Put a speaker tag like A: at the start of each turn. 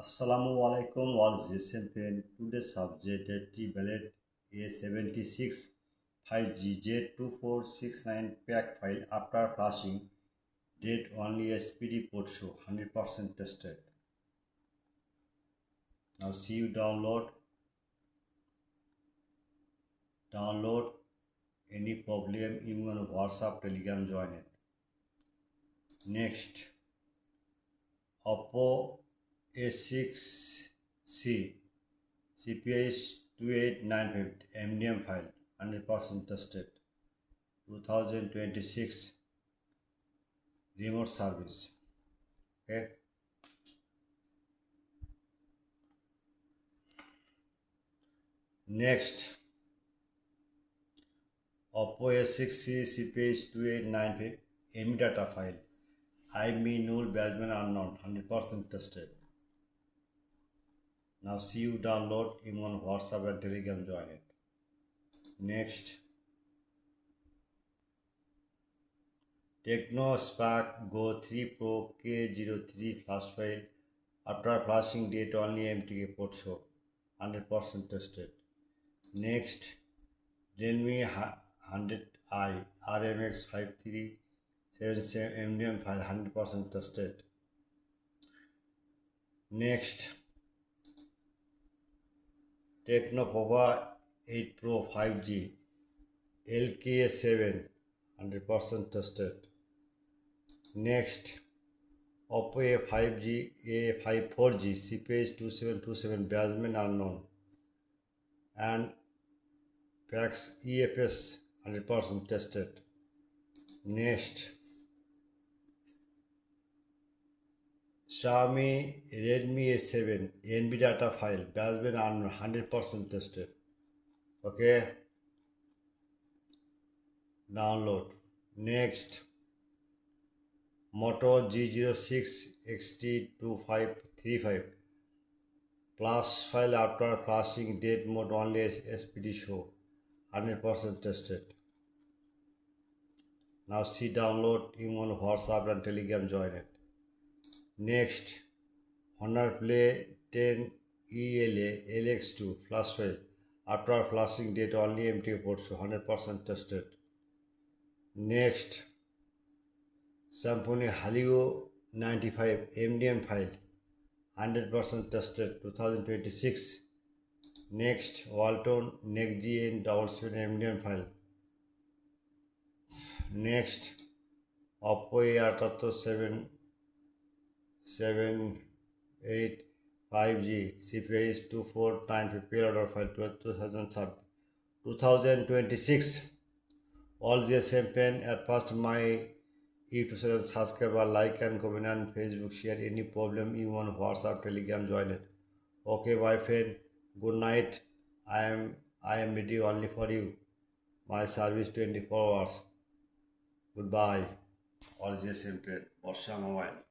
A: Assalamu alaikum all Z7 today's subject T-Ballot A76 5G Z2469 PAC file after flashing date only SPD Prot show 100% tested. Now see you download any problem you on WhatsApp Telegram join it. Next Oppo A6C CPI 2895 MDM file 100% tested 2026 remote service. Okay. Next Oppo A6C CPI 2895 MD data file IME null Basman unknown 100% tested. Now see you download him on WhatsApp and Telegram join it. Next Techno Spark Go 3 Pro K03 flash file after flashing date only MTK port show 100% tested. Next Realme 100i RMX 5377 MDM file 100% tested. Next Techno Pova 8 Pro 5G LKA7 100% tested. Next Oppo A5G A5 4G CPH 2727 Basman unknown and PAX EFS 100% tested. Next Xiaomi Redmi A7 NB data file Basman unknown 100% tested. Okay, download. Next Moto G06 XT2535 flash file after flashing date mode only SPD show 100% tested. Now see download him on WhatsApp and Telegram join it. Next Honor Play 10 ELA LX2 flash file after flashing date only MTK port show 100% tested. Next Symphony Halio 95 MDM file 100% tested 2026. Next Walton NextGN 77 MDM file. Next Oppo A78 5G CPI 2495 pre-order file 2026. All the same pen at first my YouTube channel subscribe, like and comment and Facebook share. Any problem you want WhatsApp Telegram join it. Okay, bye friend. Good night. I am ready only for you. My service 24 hours. Goodbye. All the same pen. Borsha Mobile.